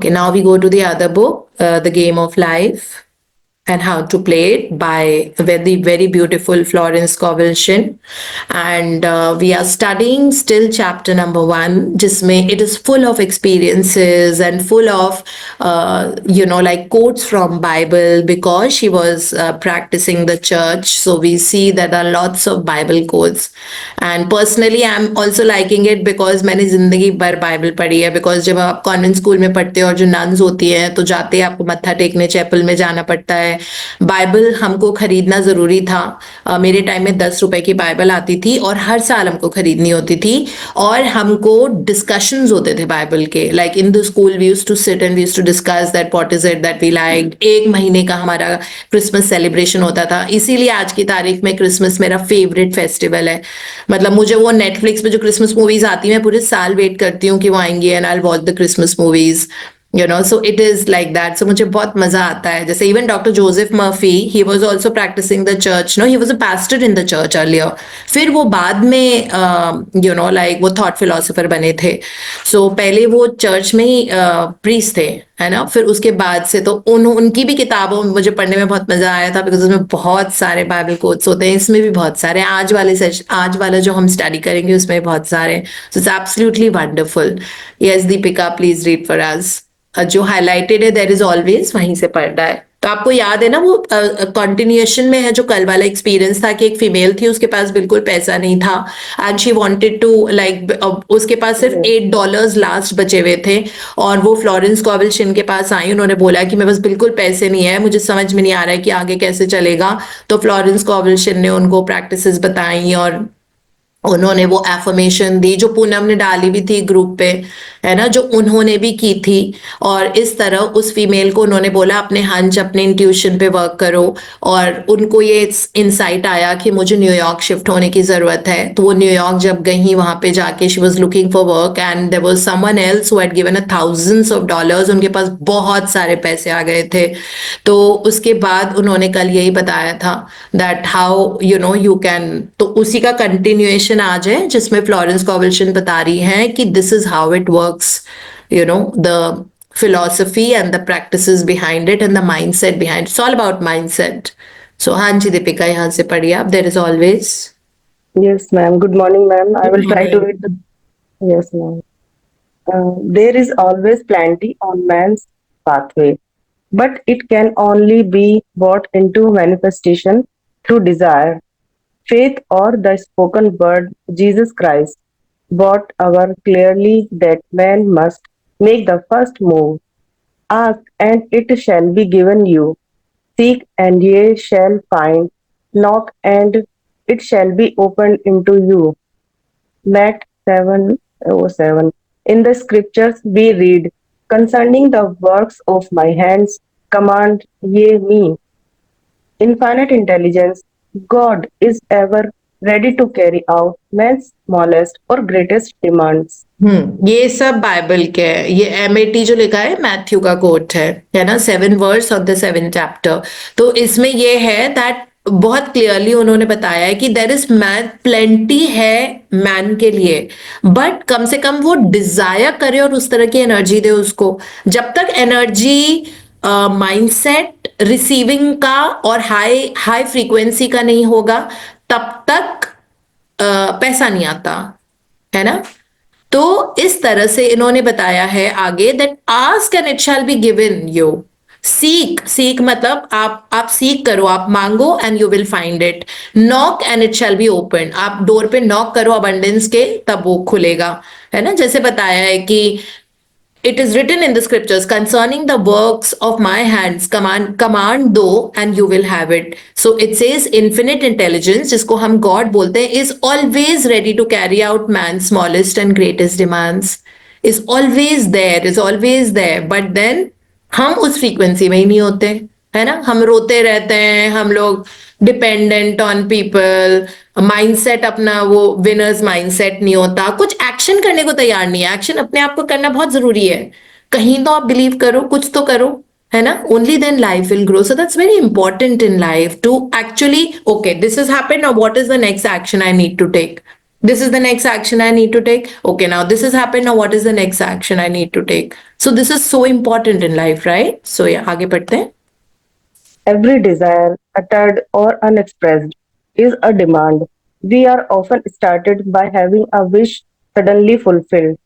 Okay, now we go to the other book, The Game of Life and How to Play It by a very, very beautiful Florence Scovel Shinn. And we are studying still chapter number 1, जिसमें it is full of experiences and full of, like quotes from Bible because she was practicing the church. So we see that there are lots of Bible quotes. And personally, I'm also liking it because मैंने जिंदगी भर Bible पढ़ी है. Because जब आप convent school में पढ़ते हो और जो नन्स होती हैं तो जाते हैं आपको मत्था टेकने चैपल में जाना पड़ता है. बाइबल हमको खरीदना जरूरी था. मेरे टाइम में 10 रुपए की बाइबल आती थी और हर साल हमको खरीदनी होती थी और हमको डिस्कशंस होते थे बाइबल के. Like in the school we used to sit and we used to discuss that what is it that we like. 1 महीने का हमारा क्रिसमस सेलिब्रेशन होता था. इसीलिए आज की तारीख में क्रिसमस मेरा फेवरेट फेस्टिवल है. मतलब मुझे वो नेटफ्लिक्स पे जो क्रिसमस मूवीज आती हैं मैं पूरे साल वेट करती हूँ कि वो आएंगी and I will watch the Christmas movies. So it is like that. So मुझे बहुत मजा आता है. जैसे even Dr. Joseph Murphy, he was also practicing the church. He was a pastor in the church earlier. फिर वो बाद में like वो thought philosopher बने थे. So पहले वो चर्च में ही priest थे, है ना. फिर उसके बाद से तो उनकी भी किताबों मुझे पढ़ने में बहुत मजा आया था बिकॉज उसमें बहुत सारे बाइबल कोट्स होते हैं. इसमें भी बहुत सारे. आज वाला जो हम स्टडी करेंगे उसमें बहुत सारे. So it's absolutely wonderful. Yes Deepika, please read for us. जो हाईलाइटेड है देयर इज ऑलवेज, वहीं से पढ़ना है. तो आपको याद है ना वो कंटिन्यूएशन में है जो कल वाला एक्सपीरियंस था कि एक फीमेल थी, उसके पास बिल्कुल पैसा नहीं था and she wanted to like, उसके पास सिर्फ $8 लास्ट बचे हुए थे और वो फ्लोरेंस स्कॉवेल शिन के पास आई. उन्होंने बोला कि मेरे पास बिल्कुल पैसे नहीं है, मुझे समझ में नहीं आ रहा है कि आगे कैसे चलेगा. तो फ्लोरेंस स्कॉवेल शिन ने उनको प्रैक्टिसेस बताई और उन्होंने वो एफर्मेशन दी जो पूनम ने डाली भी थी ग्रुप पे, है ना, जो उन्होंने भी की थी. और इस तरह उस फीमेल को उन्होंने बोला अपने हंच, अपने इंट्यूशन पे वर्क करो. और उनको ये इंसाइट आया कि मुझे न्यूयॉर्क शिफ्ट होने की जरूरत है. तो वो न्यूयॉर्क जब गई, वहां पे जाके she was looking for work and there was someone else who had given thousands of dollars. उनके पास बहुत सारे पैसे आ गए थे. तो उसके बाद उन्होंने कल यही बताया था दैट हाउ यू कैन. तो उसी का कंटिन्यूएशन आज है जिसमें फ्लोरेंस स्कॉवेल शिन बता रही हैं कि this is how it works, the philosophy and the practices behind it and the mindset behind it. It's all about mindset. So हाँ जी दीपिका, यहाँ से पढ़िए आप. There is always. Yes, ma'am. Good morning, ma'am. I will try to read the. Yes, ma'am. There is always plenty on man's pathway, but it can only be brought into manifestation through desire. Faith or the spoken word Jesus Christ brought our clearly that man must make the first move. Ask and it shall be given you. Seek and ye shall find. Knock and it shall be opened into you. Matt 7:7. In the scriptures we read, concerning the works of my hands, command ye me. Infinite intelligence, God is ever ready to carry out man's smallest or greatest demands. ये सब Bible के है. ये MAT जो लिखा है Matthew का coat है ना, 7 वर्स ऑफ द 7 चैप्टर. तो इसमें ये है दैट बहुत क्लियरली उन्होंने बताया है कि देर इज मैन, प्लेंटी है मैन के लिए, बट कम से कम वो डिजायर करे और उस तरह की एनर्जी दे उसको. जब तक एनर्जी माइंडसेट रिसीविंग का और हाई हाई फ्रीक्वेंसी का नहीं होगा तब तक पैसा नहीं आता, है ना. तो इस तरह से इन्होंने बताया है आगे that ask and it shall be given you. Seek मतलब आप सीक करो, आप मांगो and you will find it. Knock and it shall be open. आप डोर पे नॉक करो अबंडेंस के, तब वो खुलेगा, है ना. जैसे बताया है कि it is written in the scriptures concerning the works of my hands, command दो and you will have it. So it says infinite intelligence, जिसको हम God बोलते हैं, is always ready to carry out man's smallest and greatest demands. Is always there, but then हम उस frequency में ही नहीं होते, है ना. हम रोते रहते हैं, हम लोग डिपेंडेंट ऑन पीपल. माइंडसेट अपना वो विनर्स माइंडसेट नहीं होता. कुछ एक्शन करने को तैयार नहीं है. एक्शन अपने आप को करना बहुत जरूरी है. कहीं तो आप बिलीव करो, कुछ तो करो, है ना. Only then life will grow. So that's very important in life to actually, okay this is happened, now what is the next action I need to take. This is the next action I need to take. Okay, now this has happened. Now what is the next action I need to take? So this is so important in life, right? So yeah, आगे बढ़ते हैं. Every desire, uttered or unexpressed, is a demand. We are often started by having a wish suddenly fulfilled.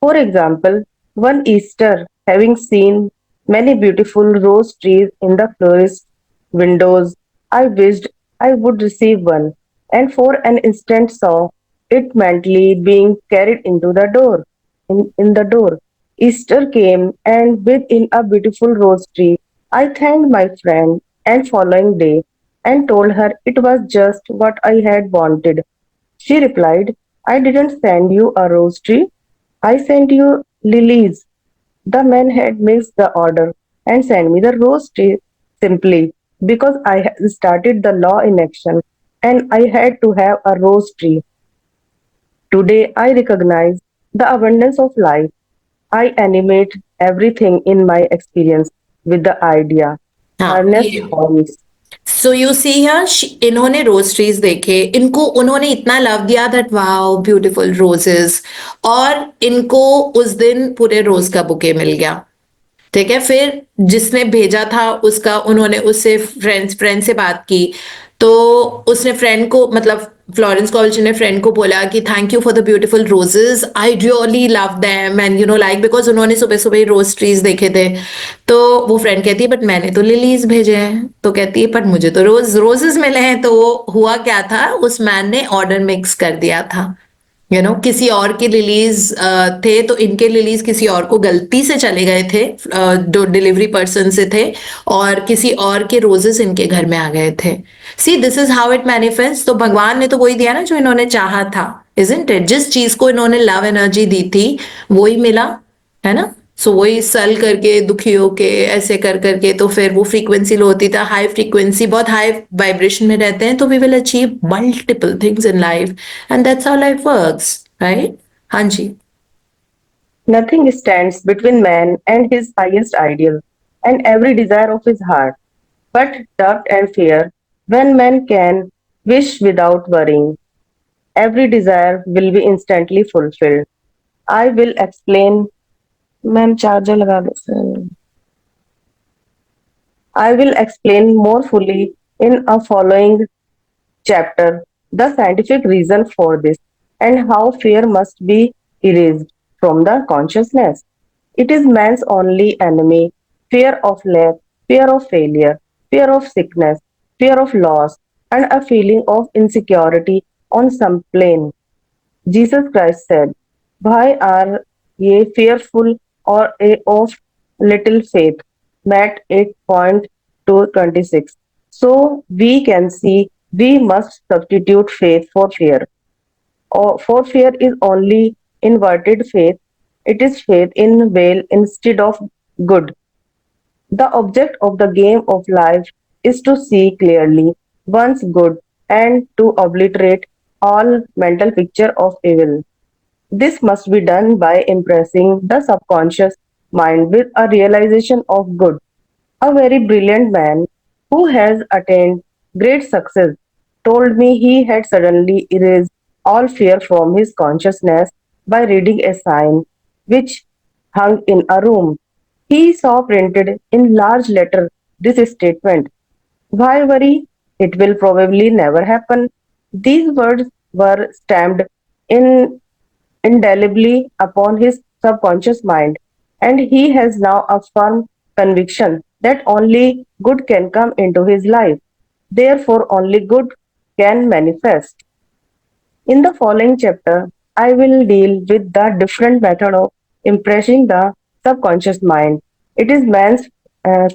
For example, one Easter, having seen many beautiful rose trees in the florist's windows, I wished I would receive one, and for an instant saw it mentally being carried into the door. In the door, Easter came, and within a beautiful rose tree, I thanked my friend and following day and told her it was just what I had wanted. She replied, I didn't send you a rose tree. I sent you lilies. The man had mixed the order and sent me the rose tree simply because I had started the law in action and I had to have a rose tree. Today I recognize the abundance of life. I animate everything in my experience with the idea. हाँ Ernest ये. Holmes. So you see here, इन्होंने रोज trees देखे, इनको उन्होंने इतना love दिया that wow beautiful roses, और इनको उस दिन पूरे रोज का बुके मिल गया. ठीक है, फिर जिसने भेजा था उसका, उन्होंने उससे फ्रेंड से बात की, तो उसने फ्रेंड को, मतलब फ्लोरेंस कॉलेज ने फ्रेंड को बोला कि thank you for the beautiful roses, I really love them and you know like, because उन्होंने सुबह सुबह रोज ट्रीज देखे थे. तो वो फ्रेंड कहती है बट मैंने तो लिलीज भेजे हैं, तो कहती है पर मुझे तो रोजेस मिले हैं. तो वो हुआ क्या था, उस मैन ने ऑर्डर मिक्स कर दिया था. किसी और के रिलीज थे, तो इनके रिलीज किसी और को गलती से चले गए थे, जो डिलीवरी पर्सन से थे, और किसी और के रोजेस इनके घर में आ गए थे. See this is how it manifest. तो भगवान ने तो वही दिया ना जो इन्होंने चाहा था, इजंट इट? जिस चीज को इन्होंने लव एनर्जी दी थी वही मिला, है ना? सो वही सल करके, दुखी होके, ऐसे कर करके, तो फिर वो फ्रीक्वेंसी लो होती था, हाई फ्रीक्वेंसी, बहुत हाई वाइब्रेशन में रहते हैं, तो we will achieve multiple things in life. And that's how life works, right? हाँ जी. Nothing stands between man and his highest ideal and every desire of his heart, but doubt and fear. When man can wish without worrying, every desire will be instantly fulfilled. I will explain. Ma'am charger लगा दो sir. I will explain more fully in a following chapter the scientific reason for this and how fear must be erased from the consciousness. It is man's only enemy: fear of lack, fear of failure, fear of sickness, fear of loss, and a feeling of insecurity on some plane. Jesus Christ said, why are ye fearful or of little faith? Matt 8:226. So we can see we must substitute faith for fear. Or for fear is only inverted faith. It is faith in well instead of good. The object of the game of life is to see clearly one's good and to obliterate all mental picture of evil. This must be done by impressing the subconscious mind with a realization of good. A very brilliant man who has attained great success told me he had suddenly erased all fear from his consciousness by reading a sign which hung in a room. He saw printed in large letter this statement: why worry? It will probably never happen. These words were stamped in indelibly upon his subconscious mind, and he has now a firm conviction that only good can come into his life. Therefore, only good can manifest. In the following chapter, I will deal with the different method of impressing the subconscious mind. It is man's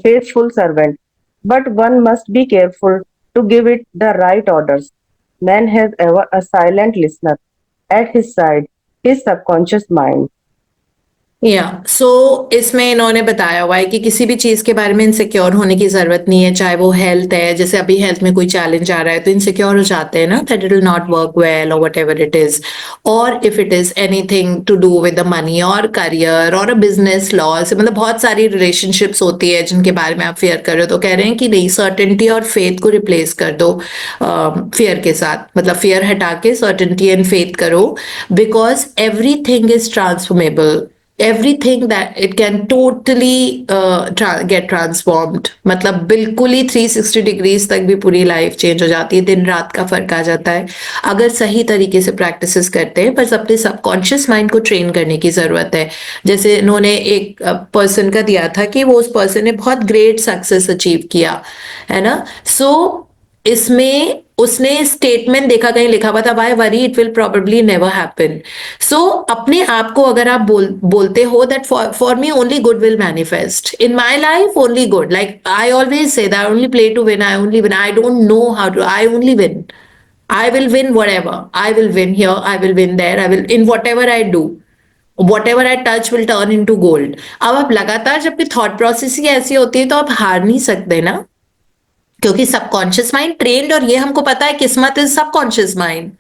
faithful servant, but one must be careful to give it the right orders. Man has ever a silent listener at his side, his subconscious mind. या सो इसमें इन्होंने बताया हुआ है कि किसी भी चीज के बारे में इनसिक्योर होने की जरूरत नहीं है, चाहे वो हेल्थ है, जैसे अभी हेल्थ में कोई चैलेंज आ रहा है तो इनसिक्योर हो जाते हैं ना, that it will not work well और वट एवर इट इज, और if it is anything to do with the money और करियर और अ बिजनेस लॉस, मतलब बहुत सारी रिलेशनशिप्स होती है जिनके बारे में आप फेयर कर रहे हो, तो कह रहे हैं कि नहीं, सर्टेनिटी और फेथ को रिप्लेस कर दो फियर के साथ, मतलब फियर हटा के सर्टेनिटी एंड फेथ करो, because everything is transformable, everything that it can totally get transformed, मतलब बिल्कुल ही 360 डिग्रीज तक भी पूरी लाइफ चेंज हो जाती है, दिन रात का फर्क आ जाता है अगर सही तरीके से प्रैक्टिसेस करते हैं, पर अपने सबकॉन्शियस माइंड को ट्रेन करने की जरूरत है। जैसे इन्होंने एक पर्सन का दिया था कि वो उस पर्सन ने बहुत ग्रेट सक्सेस अचीव किया, है ना, सो इसमें उसने स्टेटमेंट देखा, कहीं लिखा हुआ था, why worry, it will probably never happen. So अपने आप को अगर आप बोलते हो that for me only good will manifest in my life, only good, like I always say that I only play to win, I only win, I don't know how to, I only win, I will win whatever. I will win here. I will win there. I will in whatever I do. Whatever I touch will turn into gold. अब आप लगातार जब भी thought process ही ऐसी होती है तो आप हार नहीं सकते ना, क्योंकि सबकॉन्शियस माइंड ट्रेंड, और ये हमको पता है किस्मत इज सबकॉन्शियस माइंड।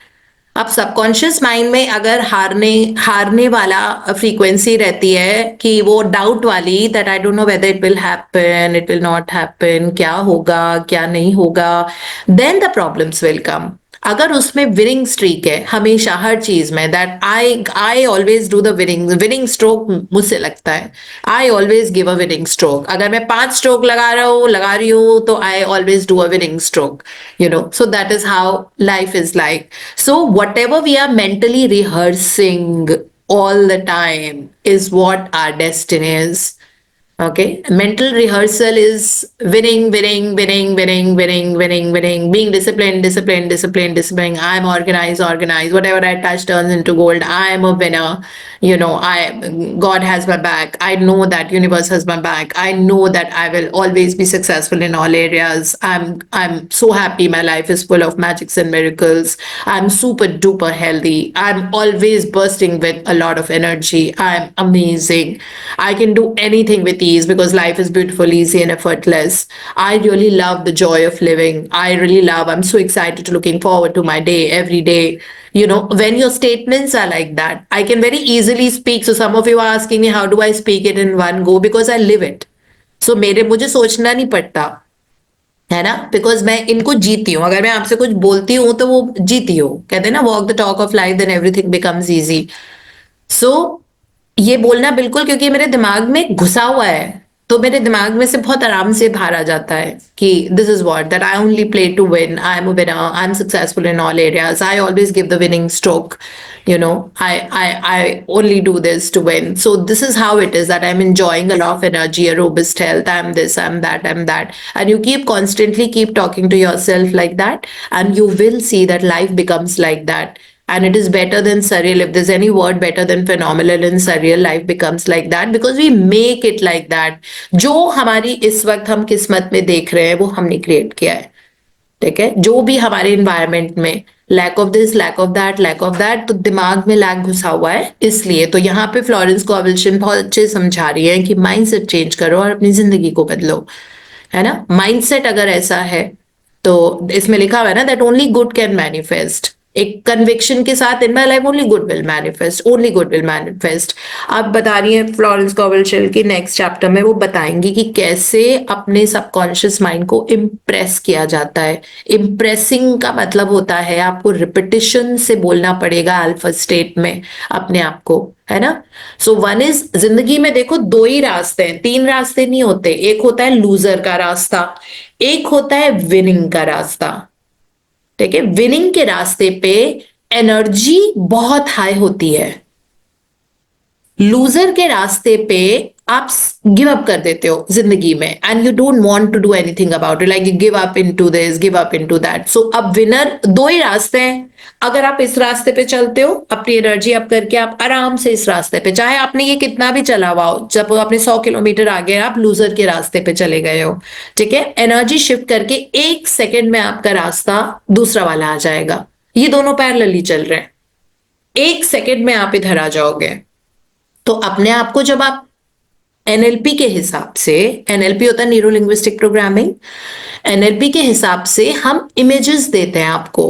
अब सबकॉन्शियस माइंड में अगर हारने हारने वाला फ्रीक्वेंसी रहती है कि वो डाउट वाली, that I don't know whether it will happen, it will not happen, क्या होगा क्या नहीं होगा, then the problems will come. अगर उसमें विनिंग स्ट्रीक है हमेशा हर चीज में, that I always do the winning winning stroke, मुझसे लगता है I always give a winning stroke, अगर मैं 5 स्ट्रोक लगा रही हूँ तो I always do a winning stroke, you know, so that is how life is like. So whatever we are mentally rehearsing all the time is what our destiny is. Okay, mental rehearsal is winning, winning, winning, winning, winning, winning, winning, being disciplined, disciplined, disciplined, disciplined. I'm organized, organized. Whatever I touch turns into gold. I am a winner. You know, God has my back. I know that universe has my back. I know that I will always be successful in all areas. I'm so happy. My life is full of magics and miracles. I'm super duper healthy. I'm always bursting with a lot of energy. I'm amazing. I can do anything with ease because life is beautiful, easy, and effortless. I really love the joy of living. I'm so excited to looking forward to my day every day. You know, when your statements are like that, I can very easily speak. So some of you are asking me, how do I speak it in one go? Because I live it. So मुझे सोचना नहीं पड़ता, है ना, because मैं इनको जीती हूँ, अगर मैं आपसे कुछ बोलती हूँ तो वो जीती हूँ, कहते हैं ना, walk the talk of life then everything becomes easy. So ये बोलना बिल्कुल, क्योंकि मेरे दिमाग में घुसा हुआ है, तो मेरे दिमाग में से बहुत आराम से बाहर आ जाता है कि this is what, that I only play to win, I am a winner, I am successful in all areas, I always give the winning stroke, you know, I only do this to win. So this is how it is, that I'm enjoying a lot of energy, a robust health, I'm this, I'm that, and you keep constantly keep talking to yourself like that, and you will see that life becomes like that. And it is better than surreal. If there's any word better than phenomenal and surreal, life becomes like that because we make it like that. जो हमारी इस वक्त हम किस्मत में देख रहे हैं वो हमने क्रिएट किया है, ठीक है, जो भी हमारे इन्वायरमेंट में lack of this, lack of that, lack of that, तो दिमाग में लैक घुसा हुआ है, इसलिए तो यहाँ पे फ्लोरेंस कोवलशन बहुत अच्छे समझा रही है कि माइंडसेट चेंज करो और अपनी जिंदगी को बदलो, है ना। माइंडसेट अगर ऐसा है तो इसमें लिखा हुआ है ना, that only good can manifest, एक कन्विक्शन के साथ, in my life only good will manifest, only good will manifest. आप बता रही है फ्लोरेंस कोवलशन की नेक्स्ट चैप्टर में वो बताएंगी कि कैसे अपने सबकॉन्शियस माइंड को इम्प्रेस किया जाता है। इम्प्रेसिंग का मतलब होता है आपको रिपीटिशन से बोलना पड़ेगा अल्फा स्टेट में अपने आप को, है ना। सो वन इज, जिंदगी में देखो 2 ही रास्ते हैं, 3 रास्ते नहीं होते, एक होता है लूजर का रास्ता, एक होता है विनिंग का रास्ता, ठीक है। विनिंग के रास्ते पे एनर्जी बहुत हाई होती है, लूजर के रास्ते पे आप गिव अप कर देते हो जिंदगी में, and you don't want to do anything about it, like you give up into this, give up into that. So अब विनर 2 ही रास्ते हैं, अगर आप इस रास्ते पे चलते हो अपनी एनर्जी अप करके, आप आराम से इस रास्ते पे, चाहे आपने ये कितना भी चला हुआ हो, जब आपने 100 किलोमीटर आगे आप लूजर के रास्ते पे चले गए हो, ठीक है, एनर्जी शिफ्ट करके 1 सेकेंड में आपका रास्ता दूसरा वाला आ जाएगा, ये दोनों पैरेलली चल रहे हैं, 1 सेकेंड में आप इधर आ जाओगे, तो अपने आप को जब आप एनएलपी के हिसाब से, एनएलपी होता है न्यूरो लिंग्विस्टिक प्रोग्रामिंग, एनएलपी के हिसाब से हम इमेजेस देते हैं आपको,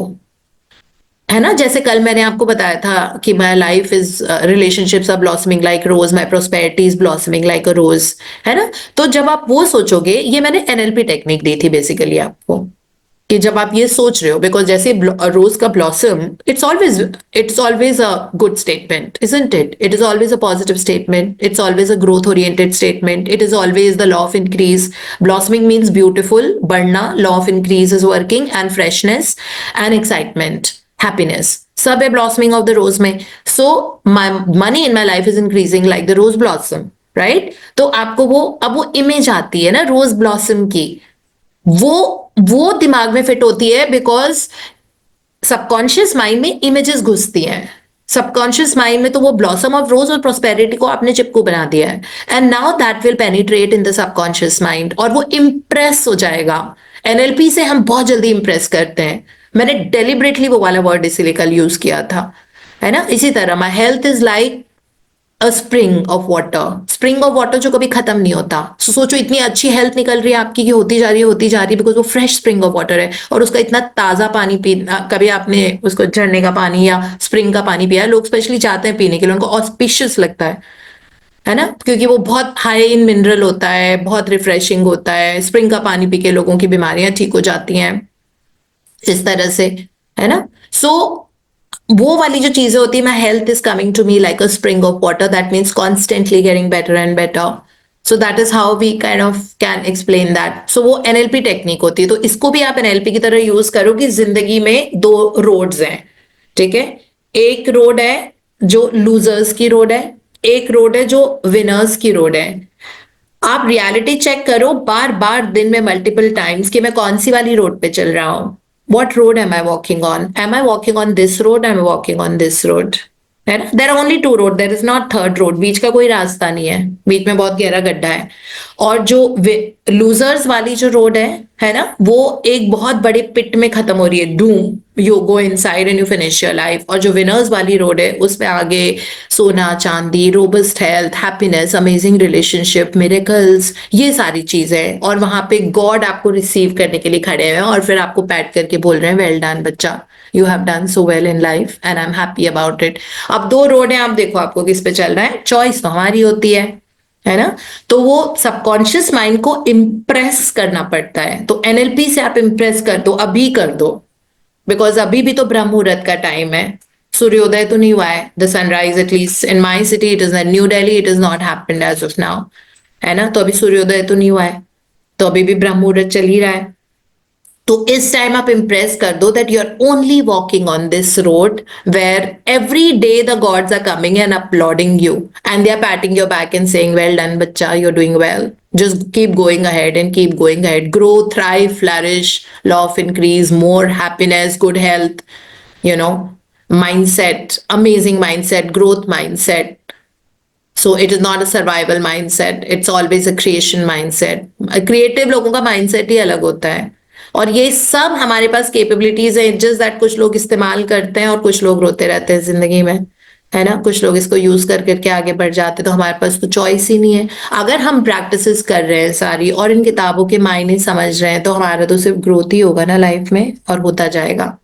है ना। जैसे कल मैंने आपको बताया था कि my life is relationships are blossoming like rose, my prosperity is blossoming like a rose, है ना। तो जब आप वो सोचोगे, ये मैंने एनएलपी टेक्निक दी थी बेसिकली आपको, कि जब आप ये सोच रहे हो, बिकॉज जैसे रोज का blossom, it's always a good statement, isn't it? It is always a positive statement, it's always a growth oriented statement, it is always the law of increase. Blossoming means beautiful, बढ़ना, law of increase is working, and freshness and excitement, happiness, सब है blossoming of the rose में। So my money in my life is increasing like the rose blossom, right. तो आपको वो, अब वो image आती है ना रोज ब्लॉसम की, वो दिमाग में फिट होती है, बिकॉज सबकॉन्शियस माइंड में इमेजेस घुसती हैं। सबकॉन्शियस माइंड में तो वो ब्लॉसम ऑफ रोज और प्रोस्पेरिटी को आपने चिपकू बना दिया है, and now that will penetrate in the subconscious mind, और वो इंप्रेस हो जाएगा। एनएलपी से हम बहुत जल्दी इंप्रेस करते हैं। मैंने डेलिबरेटली वो वाला वर्ड इसीलिए कल यूज किया था, है ना। इसी तरह माई health is like a spring of water, spring of water जो कभी खत्म नहीं होता। So, सोचो इतनी अच्छी हेल्थ निकल रही है आपकी, कि होती जा रही है, होती जा रही है, बिकॉज वो फ्रेश स्प्रिंग ऑफ वाटर है, और उसका इतना ताजा पानी पीना, कभी आपने उसको झरने का पानी या स्प्रिंग का पानी पिया है? लोग स्पेशली चाहते हैं पीने के लिए, उनको ऑस्पिशियस लगता है ना, क्योंकि वो बहुत हाई इन मिनरल होता है, बहुत रिफ्रेशिंग होता है। स्प्रिंग का पानी पी के लोगों की बीमारियां ठीक हो जाती हैं, इस तरह से, है ना। सो वो वाली जो चीजें होती है, my health is coming to me like a spring of water, that means constantly getting better and better. So that is how we kind of can explain that. So वो एनएलपी टेक्निक होती है, तो इसको भी आप NLP की तरह use करो कि जिंदगी में दो रोड्स हैं, ठीक है। एक रोड है जो लूजर्स की रोड है, एक रोड है जो विनर्स की रोड है। आप रियलिटी चेक करो बार बार दिन में मल्टीपल टाइम्स कि मैं कौन सी वाली रोड पे चल रहा हूं। What road am I walking on? Am I walking on this road? Am I walking on this road? है ना, there are only two road, there is not third road, बीच का कोई रास्ता नहीं है, बीच में बहुत गहरा गड्ढा है। और जो लूजर्स वाली जो रोड है ना, वो एक बहुत बड़े पिट में खत्म हो रही है, Doom, you go inside and you finish your life. और जो विनर्स वाली रोड है, उस पे आगे सोना चांदी, robust health, happiness, amazing relationship, miracles, ये सारी चीजें, और वहां पे गॉड आपको रिसीव करने के लिए खड़े हैं, और फिर आपको पैट करके बोल रहे हैं, वेल डन बच्चा, you have done so well in life and I am happy about it. अब दो रोड है, आप देखो आपको किस पे चल रहा है, चॉइस तो हमारी होती है ना। तो वो सबकॉन्शियस माइंड को इम्प्रेस करना पड़ता है, तो एनएलपी से आप इम्प्रेस कर दो, अभी कर दो, बिकॉज अभी भी तो ब्रह्म मुहूर्त का टाइम है। सूर्योदय तो नहीं हुआ है, the sunrise at least in my city, it is New Delhi, it is not happened as of now, है ना। तो अभी सूर्योदय तो नहीं हुआ है, तो अभी भी ब्रह्म मुहूर्त चल ही रहा है। तो इस टाइम आप इम्प्रेस कर दो that you are only walking on this road where every day the gods are coming and applauding you, and they are patting your back and saying well done बच्चा, you are doing well, just keep going ahead and keep going ahead, grow, thrive, flourish, law of increase, more happiness, good health, you know, mindset, amazing mindset, growth mindset. So it is not a survival mindset, it's always a creation mindset. Creative लोगों का mindset ही अलग होता है, और ये सब हमारे पास capabilities है, जस्ट दैट कुछ लोग इस्तेमाल करते हैं और कुछ लोग रोते रहते हैं जिंदगी में, है ना। कुछ लोग इसको यूज कर करके आगे बढ़ जाते, तो हमारे पास तो चॉइस ही नहीं है। अगर हम प्रैक्टिसेस कर रहे हैं सारी, और इन किताबों के मायने समझ रहे हैं, तो हमारा तो सिर्फ ग्रोथ ही होगा ना लाइफ में, और होता जाएगा।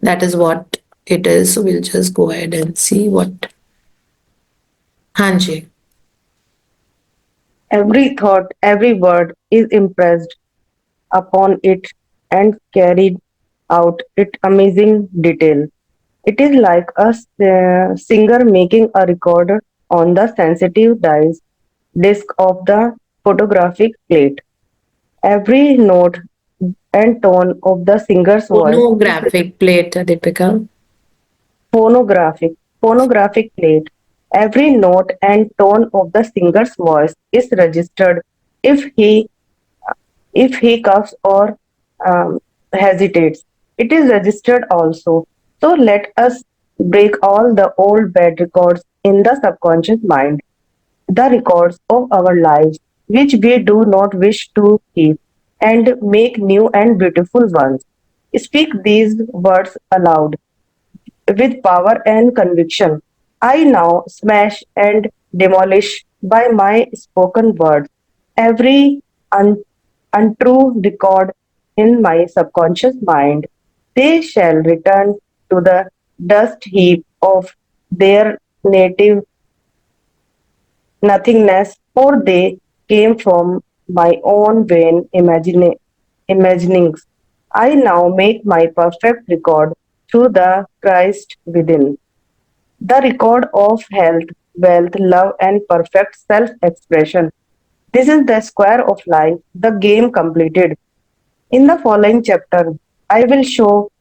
That is what it is. So will just go ahead and see what. हाँ जी। Every thought, every word is impressed upon it and carried out it amazing detail. It is like a singer making a record on the sensitive disk of the photographic plate. Every note and tone of the singer's voice is Pornographic plate, Deepika. phonographic phonographic plate. Every note and tone of the singer's voice is registered. If he if he coughs or um, hesitates, it is registered also. So let us break all the old bad records in the subconscious mind, the records of our lives which we do not wish to keep, and make new and beautiful ones. Speak these words aloud with power and conviction. I now smash and demolished by my spoken words. Every untrue record in my subconscious mind, they shall return to the dust heap of their native nothingness, for they came from my own vain imaginings. I now make my perfect record through the Christ within. The record of health, wealth, love, and perfect self expression. This is the square of life, the game completed. In the following chapter, I will show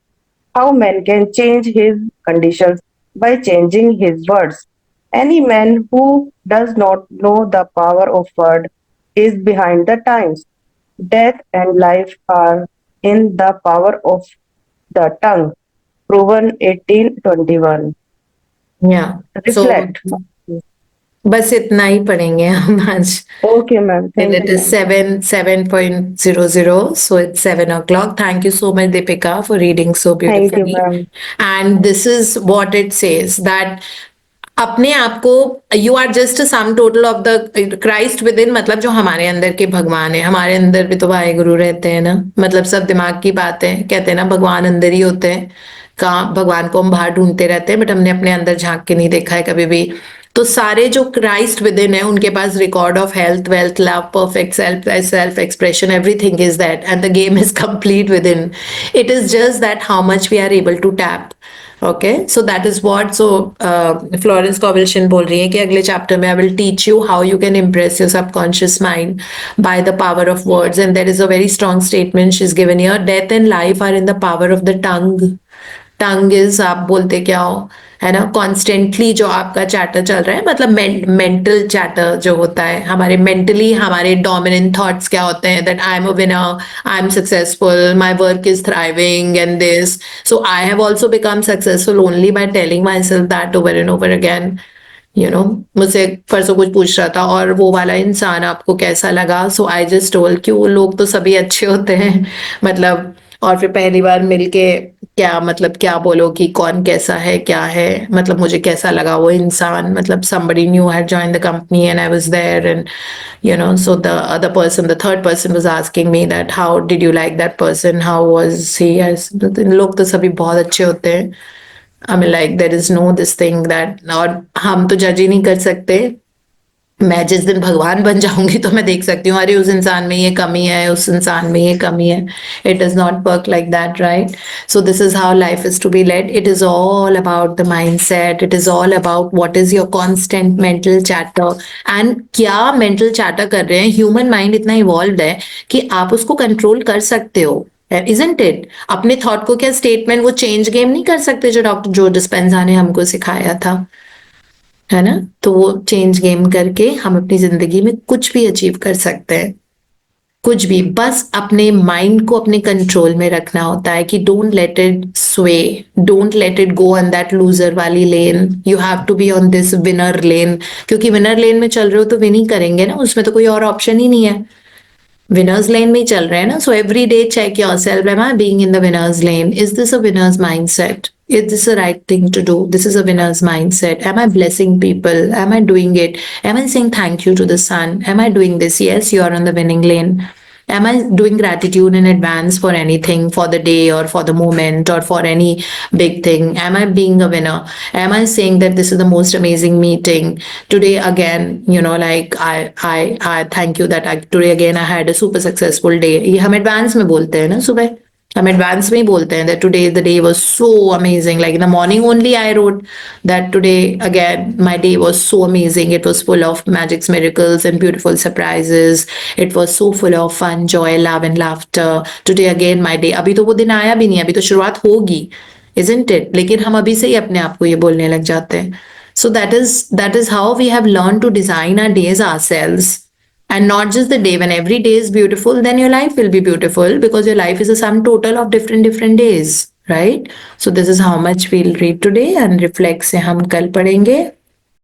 how man can change his conditions by changing his words. Any man who does not know the power of word is behind the times. Death and life are in the power of the tongue. Proven 1821. Yeah. So Reflect. बस इतना ही पढ़ेंगे हम आज. Okay, ma'am. And Thank it you, is ma'am. 7:00, so it's 7 o'clock. Thank you so much, Deepika, for reading so Thank you, beautifully. ma'am. And this is what it says, that अपने आप को, you are just sum total of the Christ within, मतलब जो हमारे अंदर के भगवान है. हमारे अंदर भी तो भाई गुरु रहते हैं ना, मतलब सब दिमाग की बातें कहते हैं ना, भगवान अंदर ही होते हैं. कहाँ भगवान को हम बाहर ढूंढते रहते हैं, बट हमने अपने अंदर झांक के नहीं देखा है कभी भी. तो सारे जो क्राइस्ट विद इन है, उनके पास record of health, wealth, love, perfect self expression, everything is that, and the game is complete within. It is just that how much we are able to tap. Okay, so that is what. So Florence Covilshin बोल रही है कि अगले chapter में I will teach you how you can impress your subconscious mind by the power of words. And there is a very strong statement she's given here: death and life are in the power of the tongue. Tongue is, आप बोलते क्या हो, है ना, constantly जो आपका chatter चल रहा है, मतलब मेंटल चैटर जो होता है हमारे मेंटली, हमारे डोमिनेंट थॉट्स क्या होते हैं, that I am a winner, I am successful, my work is thriving and this. So I have also become successful only by telling my self that over and over again. मुझसे परसों कुछ पूछ रहा था, और वो वाला इंसान आपको कैसा लगा. सो आई जस्ट टोल्ड कि वो लोग तो सभी अच्छे होते हैं, मतलब. और फिर पहली बार मिलके क्या, मतलब क्या बोलो कि कौन कैसा है, क्या है, मतलब मुझे कैसा लगा वो इंसान, मतलब somebody new had joined the company and I was there, and so the other person, the third person was asking me that how did you like that person, how was he. लोग तो सभी बहुत अच्छे होते हैं. I mean, like, there is no this thing that, और हम तो जज ही नहीं कर सकते. मैं जिस दिन भगवान बन जाऊंगी तो मैं देख सकती हूँ, अरे उस इंसान में ये कमी है, उस इंसान में ये कमी है. It does not work like that, right. So this is how life is to be led. It is all about the mind set. It is all about what is your constant mental chatter, and क्या mental chatter कर रहे हैं. Human mind इतना evolve है कि आप उसको control कर सकते हो, इजंट इट. अपने थॉट को क्या स्टेटमेंट, वो चेंज गेम नहीं कर सकते जो डॉक्टर जो डिस्पेंजा ने हमको सिखाया था, है ना. तो वो चेंज गेम करके हम अपनी जिंदगी में कुछ भी अचीव कर सकते हैं, कुछ भी. बस अपने माइंड को अपने कंट्रोल में रखना होता है कि don't let it sway, don't let it go on that loser वाली lane. You have to be on this winner lane, क्योंकि विनर लेन में चल रहे हो तो विन ही करेंगे ना, उसमें तो कोई और ऑप्शन ही नहीं है. विनर्स लेन में ही चल रहे हैं ना. So every day check yourself, am I being in the winners lane, is this a winners mindset, is this the right thing to do, this is a winner's mindset, am I blessing people, am I doing it, am I saying thank you to the sun, am I doing this, yes, you are on the winning lane. Am I doing gratitude in advance for anything, for the day or for the moment or for any big thing? Am I being a winner? Am I saying that this is the most amazing meeting today again, like I thank you that today again I had a super successful day. ये हम advance में बोलते हैं ना, सुबह हम advance में ही बोलते हैं that today the day was so amazing, like in the morning only I wrote that today again my day was so amazing, it was full of magics, miracles and beautiful surprises, it was so full of fun, joy, love and laughter. Today again my day. अभी तो वो दिन आया भी नहीं, अभी तो शुरुआत होगी, isn't it? लेकिन हम अभी से ही अपने आप को ये बोलने लग जाते हैं. So that is how we have learned to design our days ourselves. And not just the day. When every day is beautiful, then your life will be beautiful, because your life is a sum total of different days, right? So this is how much we'll read today, and reflect से हम कल पढ़ेंगे.